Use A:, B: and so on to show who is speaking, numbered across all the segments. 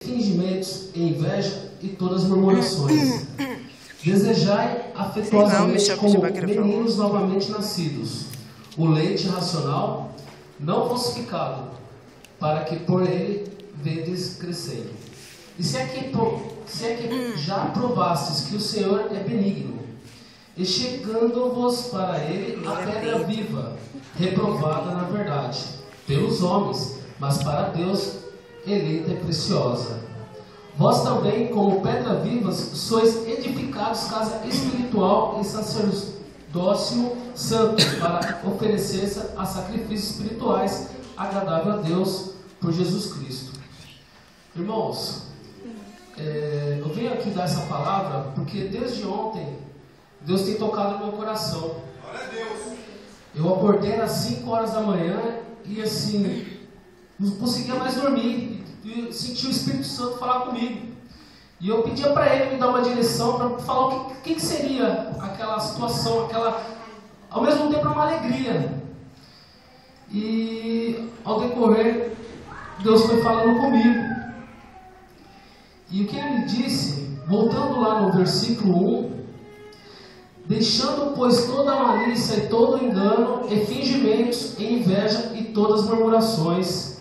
A: fingimentos, inveja e todas as murmurações. Desejai afetuosamente como meninos novamente nascidos, o leite racional não falsificado, para que por ele vedes crescendo. E se é que já provastes que o Senhor é benigno, e chegando-vos para ele a pedra viva, reprovada na verdade, pelos homens, mas para Deus eleita e preciosa. Vós também, como pedra vivas, sois edificados casa espiritual e sacerdócio santo, para oferecer a sacrifícios espirituais agradável a Deus por Jesus Cristo. Irmãos, eu venho aqui dar essa palavra porque desde ontem Deus tem tocado no meu coração. Glória a Deus. Eu acordei às 5 horas da manhã e assim, não conseguia mais dormir. E senti o Espírito Santo falar comigo. E eu pedia para ele me dar uma direção para falar o que seria aquela situação, ao mesmo tempo uma alegria. E ao decorrer, Deus foi falando comigo. E o que ele me disse, voltando lá no versículo 1, deixando, pois, toda a malícia e todo engano, e fingimentos, e inveja, e todas as murmurações.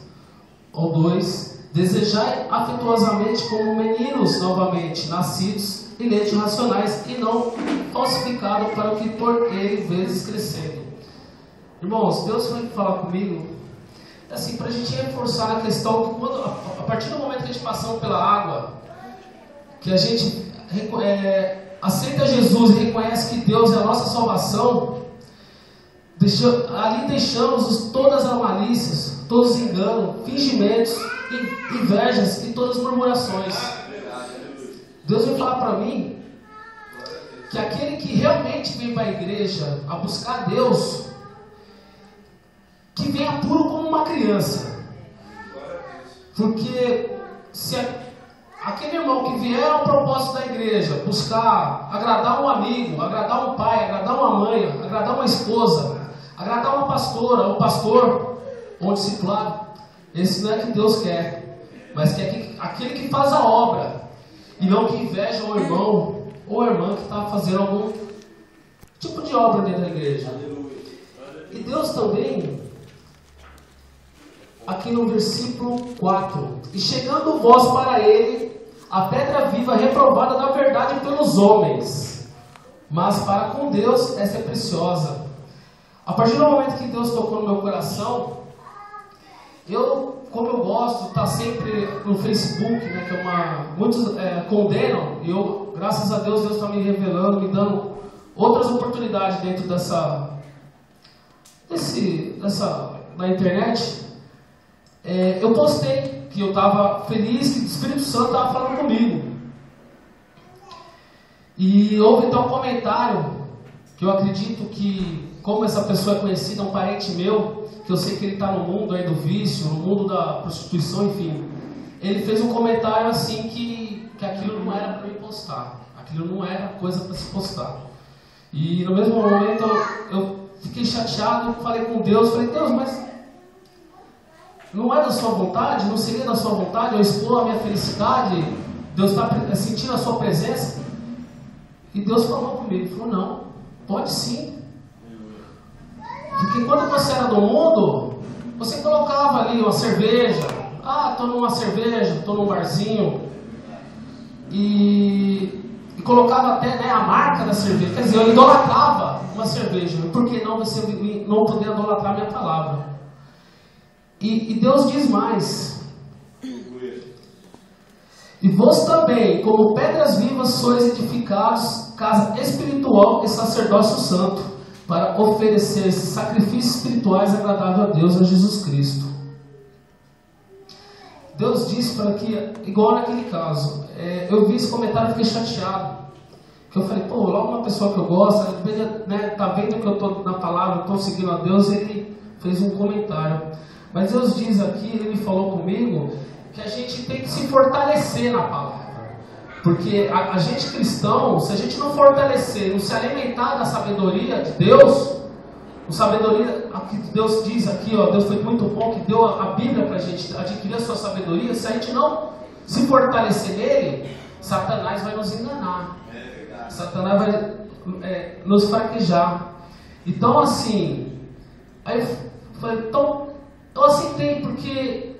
A: Ou 2, desejai afetuosamente como meninos novamente nascidos, e leite racionais, e não falsificado, para o que por ele vezes crescendo. Irmãos, Deus foi falar comigo, assim, para a gente reforçar a questão que a partir do momento que a gente passamos pela água, que a gente aceita Jesus e reconhece que Deus é a nossa salvação, ali deixamos todas as malícias, todos os enganos, fingimentos, invejas e todas as murmurações. Deus vai falar para mim que aquele que realmente vem para a igreja a buscar Deus, que venha puro como uma criança. Porque se aquele irmão que vier ao propósito da igreja, buscar agradar um amigo, agradar um pai, agradar uma mãe, agradar uma esposa, agradar uma pastora, um pastor, ou discipulado, esse não é que Deus quer, mas quer aquele que faz a obra, e não que inveja o irmão ou a irmã que está fazendo algum tipo de obra dentro da igreja. E Deus também, aqui no versículo 4, e chegando vós para ele, a pedra viva reprovada da verdade pelos homens, mas para com Deus essa é preciosa. A partir do momento que Deus tocou no meu coração, como eu gosto de estar sempre no Facebook, né, que muitos condenam, e eu, graças a Deus, Deus está me revelando, me dando outras oportunidades dentro na internet. Eu postei que eu estava feliz, que o Espírito Santo estava falando comigo. E houve então um comentário, que eu acredito que, como essa pessoa é conhecida, um parente meu, que eu sei que ele está no mundo aí do vício, no mundo da prostituição, enfim. Ele fez um comentário assim que aquilo não era para me postar. Aquilo não era coisa para se postar. E no mesmo momento eu fiquei chateado, falei com Deus, Deus, mas não é da sua vontade? Não seria da sua vontade eu expor a minha felicidade? Deus está sentindo a sua presença? E Deus falou comigo, falou, não, pode sim. Porque quando você era do mundo, você colocava ali uma cerveja. Estou numa cerveja, estou num barzinho. E colocava até, né, a marca da cerveja. Quer dizer, eu idolatrava uma cerveja. Por que não você não poder idolatrar a minha palavra? E Deus diz mais. E vós também, como pedras vivas, sois edificados, casa espiritual e sacerdócio santo, para oferecer sacrifícios espirituais agradáveis a Deus, a Jesus Cristo. Deus disse para que, igual naquele caso, eu vi esse comentário e fiquei chateado. Que eu falei, logo uma pessoa que eu gosto, né, tá vendo que eu estou na palavra, estou seguindo a Deus, ele fez um comentário. Mas Deus diz aqui, ele me falou comigo, que a gente tem que se fortalecer na palavra. Porque a gente cristão, se a gente não fortalecer, não se alimentar da sabedoria de Deus, sabedoria, que Deus diz aqui, Deus foi muito bom, que deu a Bíblia para a gente adquirir a sua sabedoria. Se a gente não se fortalecer nele, Satanás vai nos enganar. Satanás vai nos fraquejar. Então assim, aí eu falei, então eu aceitei, porque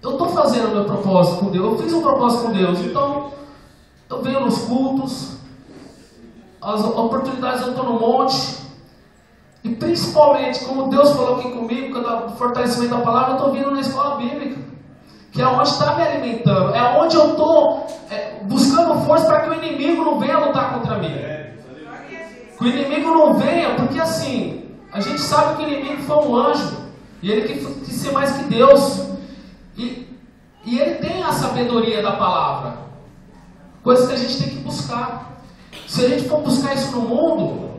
A: eu estou fazendo o meu propósito com Deus, eu fiz um propósito com Deus, então eu venho nos cultos, as oportunidades eu estou no monte, e principalmente, como Deus falou aqui comigo, quando o fortalecimento da palavra, eu estou vindo na escola bíblica, que é onde está me alimentando, é onde eu estou buscando força para que o inimigo não venha lutar contra mim. Que o inimigo não venha, porque assim, a gente sabe que o inimigo foi um anjo, e ele quis ser mais que Deus, e ele tem a sabedoria da palavra, coisa que a gente tem que buscar. Se a gente for buscar isso no mundo,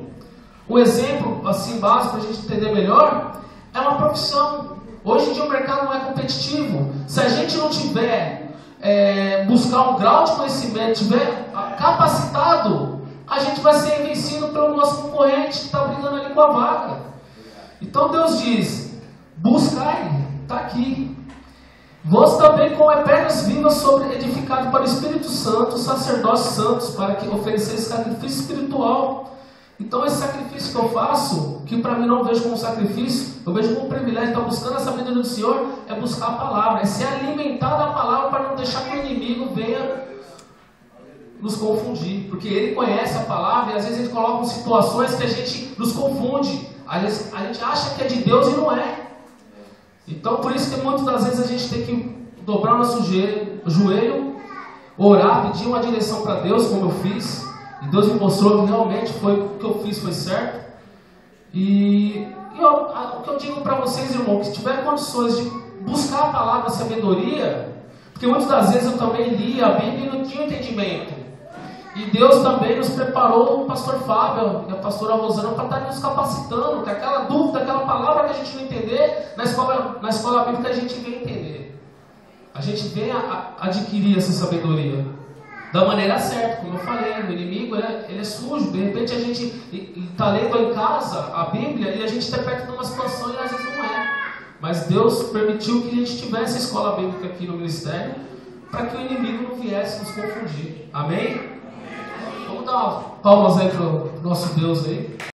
A: um exemplo assim básico para a gente entender melhor, é uma profissão. Hoje em dia o mercado não é competitivo. Se a gente não tiver buscar um grau de conhecimento, tiver capacitado, a gente vai ser vencido pelo nosso concorrente que está brigando ali com a vaga. Então Deus diz, buscai, está aqui. Vós também como pedras vivas edificado para o Espírito Santo, sacerdotes santos, para que oferecer esse sacrifício espiritual. Então esse sacrifício que eu faço, que para mim não vejo como sacrifício, eu vejo como um privilégio, estar buscando a sabedoria do Senhor, é buscar a palavra, é se alimentar da palavra para não deixar que o inimigo venha nos confundir, porque ele conhece a palavra e às vezes ele coloca situações que a gente nos confunde, a gente acha que é de Deus e não é. Então por isso que muitas das vezes a gente tem que dobrar o nosso joelho, orar, pedir uma direção para Deus, como eu fiz. E Deus me mostrou que realmente o que eu fiz foi certo. E o que eu digo para vocês, irmão, que se tiver condições de buscar a palavra, a sabedoria, porque muitas das vezes eu também lia a Bíblia e não tinha entendimento. E Deus também nos preparou o pastor Fábio e a pastora Rosana para estar nos capacitando, que aquela dúvida, aquela palavra que a gente não entender, na escola bíblica a gente vem entender. A gente vem adquirir essa sabedoria. Da maneira certa, como eu falei, o inimigo ele é sujo, de repente a gente está lendo em casa a Bíblia e a gente interpreta numa situação e às vezes não é. Mas Deus permitiu que a gente tivesse a escola bíblica aqui no ministério para que o inimigo não viesse nos confundir. Amém? Vamos dar palmas aí para o nosso Deus aí.